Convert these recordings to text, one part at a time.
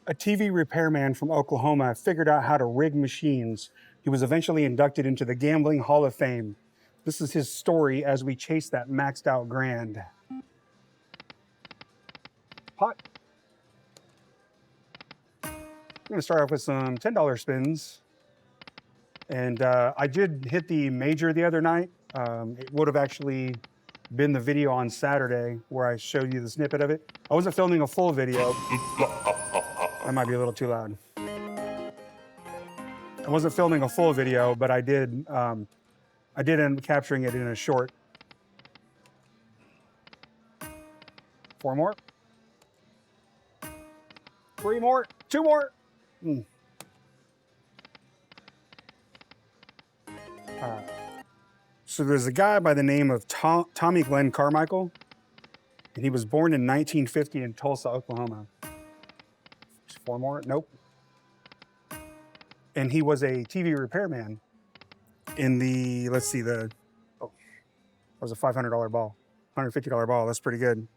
A TV repairman from Oklahoma figured out how to rig machines. He was eventually inducted into the Gambling Hall of Fame. This is his story as we chase that maxed out grand. Pot. I'm gonna start off with some $10 spins. And I did hit the major the other night. It would have actually been the video on Saturday where I showed you the snippet of it. I wasn't filming a full video. That might be a little too loud. I wasn't filming a full video, but I did end up capturing it in a short. 4 more. 3 more. 2 more. So there's a guy by the name of Tommy Glenn Carmichael, and he was born in 1950 in Tulsa, Oklahoma. 4 more? Nope. And he was a TV repairman in the, let's see, that was a $500 ball, $150 ball. That's pretty good.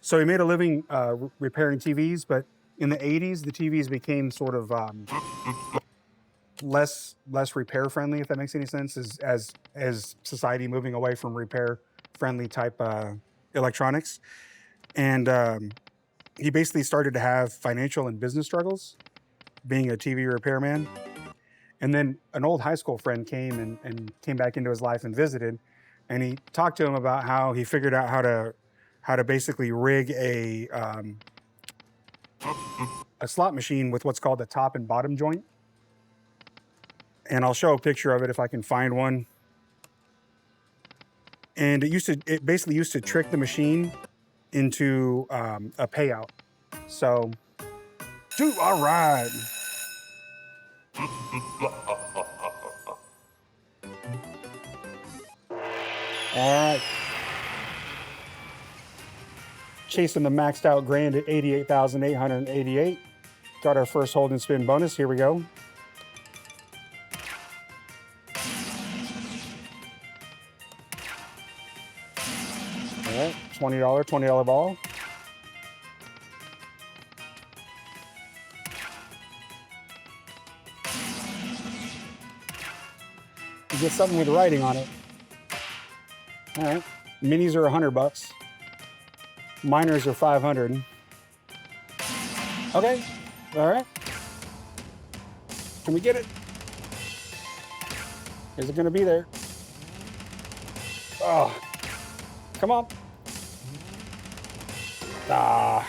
So he made a living repairing TVs, but in the 80s, the TVs became sort of less repair friendly, if that makes any sense, as society moving away from repair friendly type electronics. And he basically started to have financial and business struggles being a TV repairman. And then an old high school friend came and came back into his life and visited, and he talked to him about how he figured out how to basically rig a slot machine with what's called the top and bottom joint. And I'll show a picture of it if I can find one. And it basically used to trick the machine into a payout. So, dude, all right. All right. Chasing the maxed out grand at 88,888. Got our first hold and spin bonus. Here we go. All right, $20 ball. You get something with writing on it. All right, minis are $100. Minors are 500. Okay, all right. Can we get it? Is it gonna be there? Oh, come on. Ah.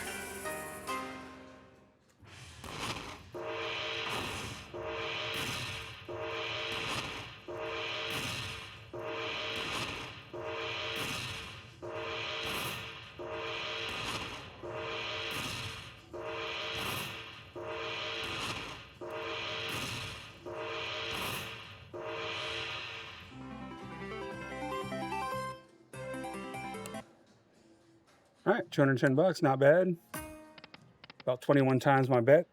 All right, $210, not bad. About 21 times my bet.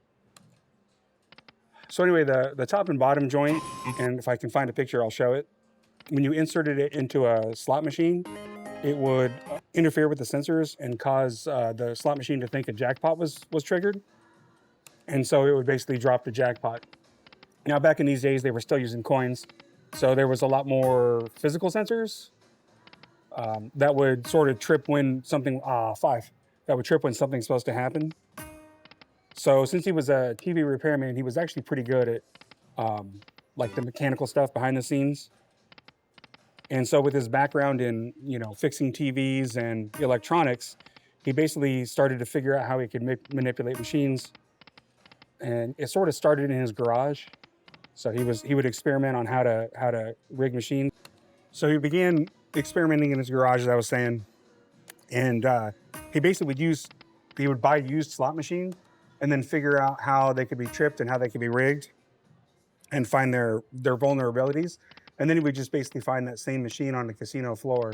So anyway, the top and bottom joint, and if I can find a picture, I'll show it. When you inserted it into a slot machine, it would interfere with the sensors and cause the slot machine to think a jackpot was triggered. And so it would basically drop the jackpot. Now, back in these days, they were still using coins. So there was a lot more physical sensors that would sort of trip when something, that would trip when something's supposed to happen. So since he was a TV repairman, he was actually pretty good at like the mechanical stuff behind the scenes. And so with his background in, fixing TVs and electronics, he basically started to figure out how he could manipulate machines. And it sort of started in his garage. So he would experiment on how to rig machines. So he began experimenting in his garage, as I was saying, and he basically would buy used slot machines and then figure out how they could be tripped and how they could be rigged, and find their vulnerabilities. And then he would just basically find that same machine on the casino floor,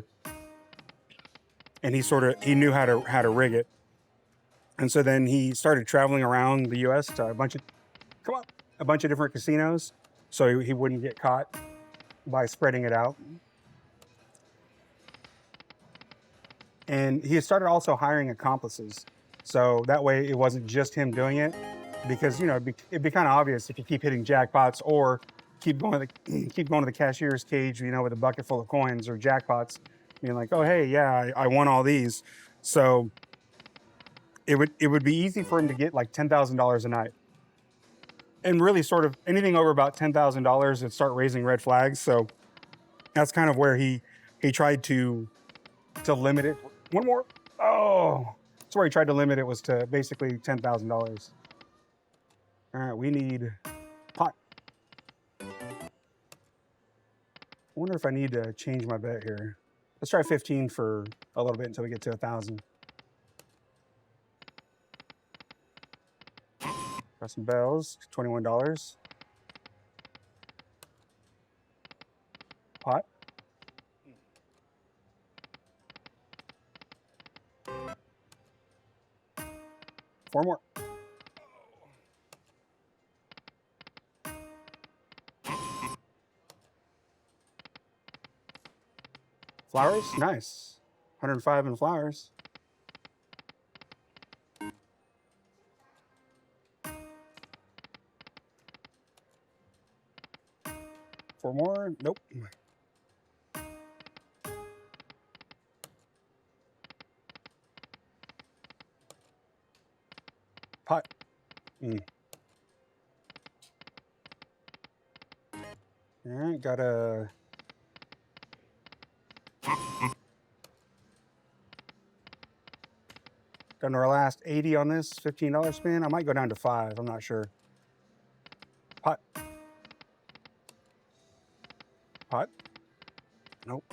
and he knew how to rig it. And so then he started traveling around the U.S. to a bunch of different casinos, so he wouldn't get caught by spreading it out. And he started also hiring accomplices. So that way it wasn't just him doing it, because, you know, it'd be kind of obvious if you keep hitting jackpots or keep going to the cashier's cage, you know, with a bucket full of coins or jackpots, being like, oh, hey, yeah, I won all these. So it would be easy for him to get like $10,000 a night. And really sort of anything over about $10,000 would start raising red flags. So that's kind of where he tried to limit it. One more. Oh, that's where he tried to limit it, was to basically $10,000. All right, we need pot. I wonder if I need to change my bet here. Let's try 15 for a little bit until we get to 1,000. Got some bells, $21. Pot. Four more. Flowers, nice. 105 in flowers. Four more, nope. Pot. All right, got a... Got our last 80 on this $15 spin. I might go down to 5, I'm not sure. Pot. Pot. Nope.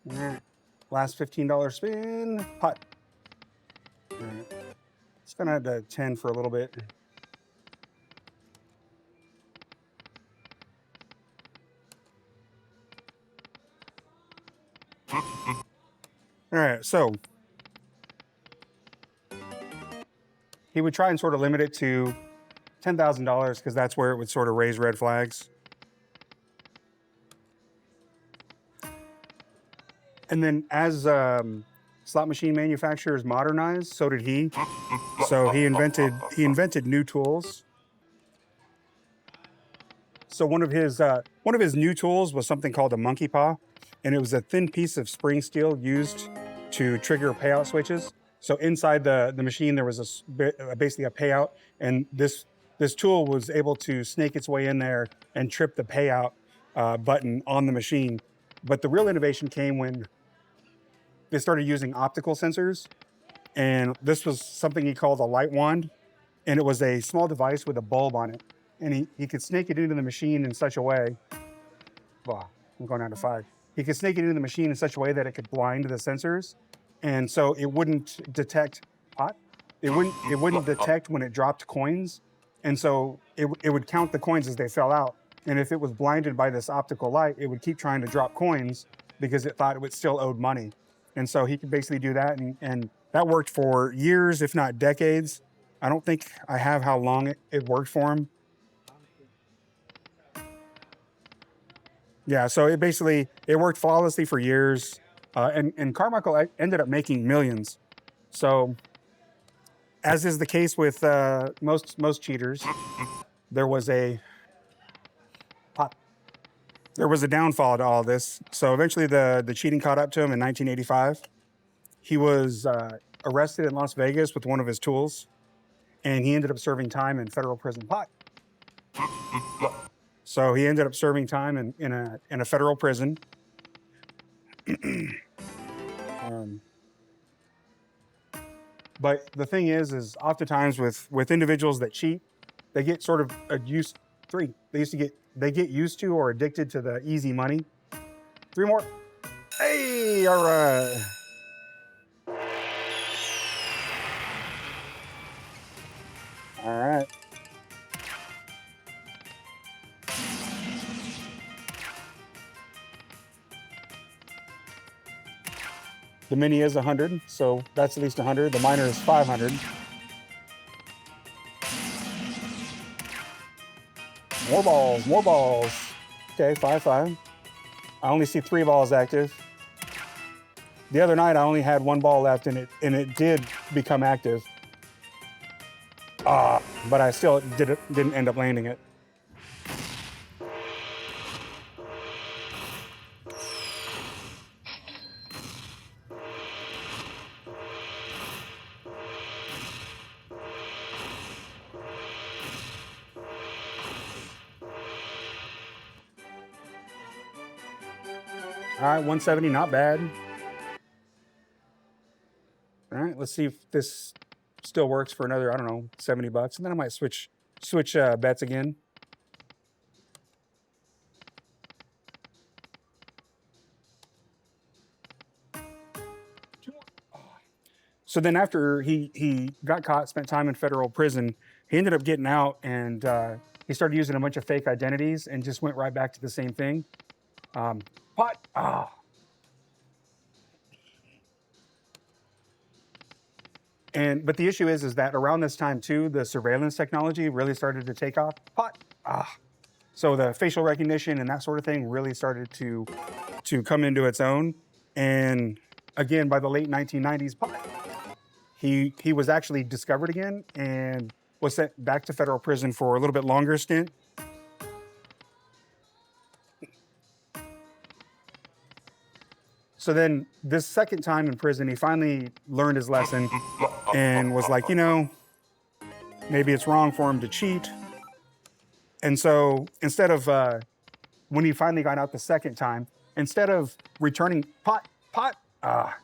All right. Last $15 spin. Pot. All right. It's gonna add to 10 for a little bit. All right, so he would try and sort of limit it to $10,000 because that's where it would sort of raise red flags. And then as slot machine manufacturers modernized, so did he. So he invented new tools. So one of his new tools was something called a monkey paw, and it was a thin piece of spring steel used to trigger payout switches. So inside the machine there was basically a payout, and this tool was able to snake its way in there and trip the payout button on the machine. But the real innovation came when they started using optical sensors, and this was something he called a light wand, and it was a small device with a bulb on it, and he could snake it into the machine in such a way. Well, I'm going down to 5. He could snake it into the machine in such a way that it could blind the sensors, and so it wouldn't detect pot. It wouldn't detect when it dropped coins, and so it would count the coins as they fell out. And if it was blinded by this optical light, it would keep trying to drop coins because it thought it would still owed money. And so he could basically do that, and that worked for years, if not decades. I don't think I have how long it worked for him. Yeah, so it worked flawlessly for years, and Carmichael ended up making millions. So, as is the case with most cheaters, there was a downfall to all this. So eventually the cheating caught up to him in 1985. He was arrested in Las Vegas with one of his tools, and he ended up serving time in federal prison. Pot. So he ended up serving time in a federal prison. But the thing is oftentimes with individuals that cheat, they get sort of used. 3. They get used to or addicted to the easy money. 3 more. Hey, all right. All right. The mini is 100, so that's at least 100. The minor is 500. More balls, more balls. Okay, 5, 5. I only see 3 balls active. The other night, I only had 1 ball left, and it did become active. But I still didn't end up landing it. All right, 170, not bad. All right, let's see if this still works for another, I don't know, 70 bucks. And then I might switch bets again. So then after he got caught, spent time in federal prison, he ended up getting out, and he started using a bunch of fake identities and just went right back to the same thing. Pot. But the issue is that around this time too, the surveillance technology really started to take off. So the facial recognition and that sort of thing really started to come into its own. And again, by the late 1990s, he was actually discovered again and was sent back to federal prison for a little bit longer stint. So then this second time in prison, he finally learned his lesson and was like, maybe it's wrong for him to cheat. And so instead of, when he finally got out the second time, instead of returning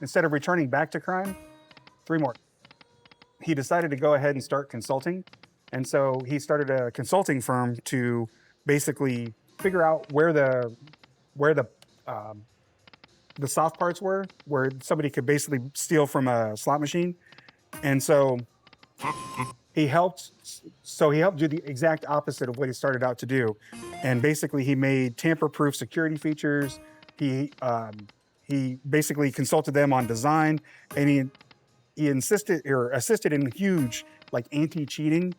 instead of returning back to crime, 3 more, he decided to go ahead and start consulting. And so he started a consulting firm to basically figure out where the soft parts were, where somebody could basically steal from a slot machine. And so he helped do the exact opposite of what he started out to do. And basically he made tamper-proof security features. He basically consulted them on design, and he assisted in huge anti-cheating.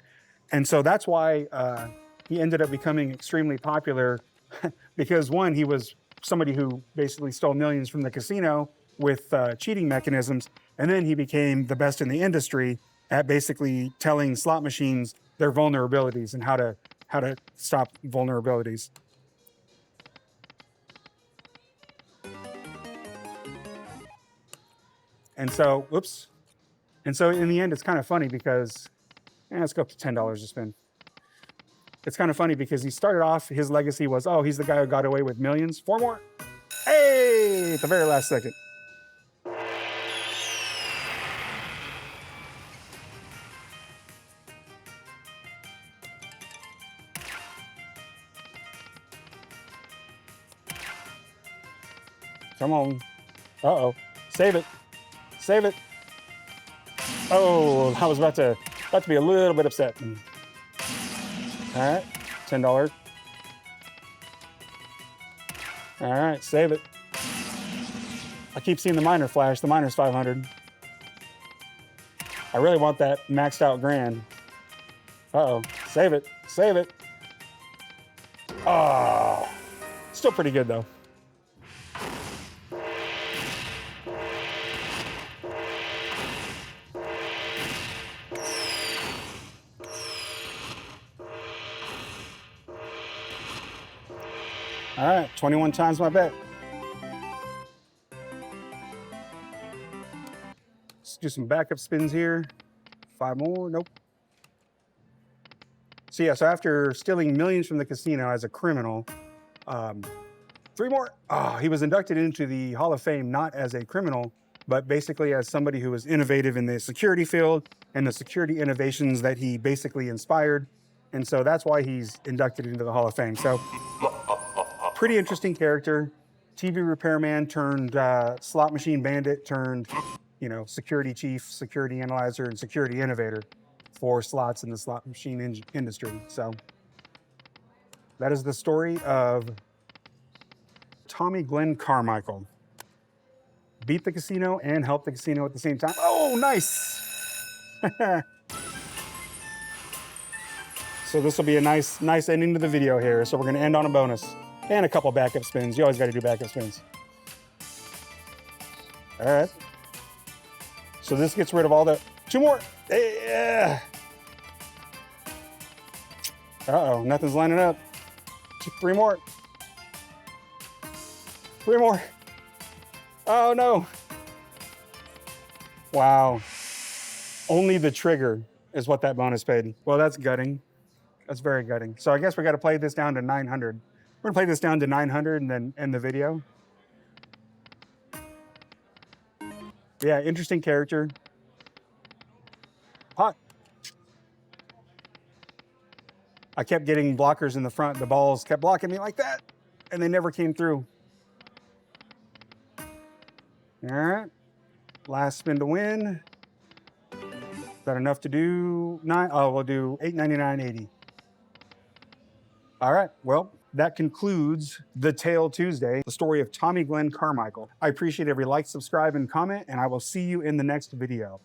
And so that's why he ended up becoming extremely popular because one, he was somebody who basically stole millions from the casino with cheating mechanisms. And then he became the best in the industry at basically telling slot machines their vulnerabilities and how to stop vulnerabilities. And so, in the end, it's kind of funny because, let's go up to $10 to spend. It's kind of funny because he started off, his legacy was, he's the guy who got away with millions. 4 more. Hey, at the very last second. Come on. Uh-oh. Save it. Save it. Oh, I was about to be a little bit upset. All right, $10. All right, save it. I keep seeing the miner flash. The miner's 500. I really want that maxed out grand. Uh-oh, save it, save it. Oh, still pretty good though. All right, 21 times my bet. Let's do some backup spins here. 5 more, nope. So after stealing millions from the casino as a criminal, 3 more. He was inducted into the Hall of Fame, not as a criminal, but basically as somebody who was innovative in the security field and the security innovations that he basically inspired. And so that's why he's inducted into the Hall of Fame. So pretty interesting character. TV repairman turned slot machine bandit turned, security chief, security analyzer, and security innovator for slots in the slot machine industry. So that is the story of Tommy Glenn Carmichael. Beat the casino and help the casino at the same time. Oh, nice. So this will be a nice ending to the video here. So we're going to end on a bonus. And a couple backup spins. You always got to do backup spins. All right. So this gets rid of all the... 2 more. Yeah. Uh-oh, nothing's lining up. 3 more. 3 more. Oh, no. Wow. Only the trigger is what that bonus paid. Well, that's gutting. That's very gutting. So I guess we got to play this down to 900. We're going to play this down to 900 and then end the video. Yeah, interesting character. Hot. I kept getting blockers in the front. The balls kept blocking me like that, and they never came through. All right. Last spin to win. Is that enough to do 9? Oh, we'll do 899.80. All right. Well, that concludes the Tale Tuesday, the story of Tommy Glenn Carmichael. I appreciate every like, subscribe, and comment, and I will see you in the next video.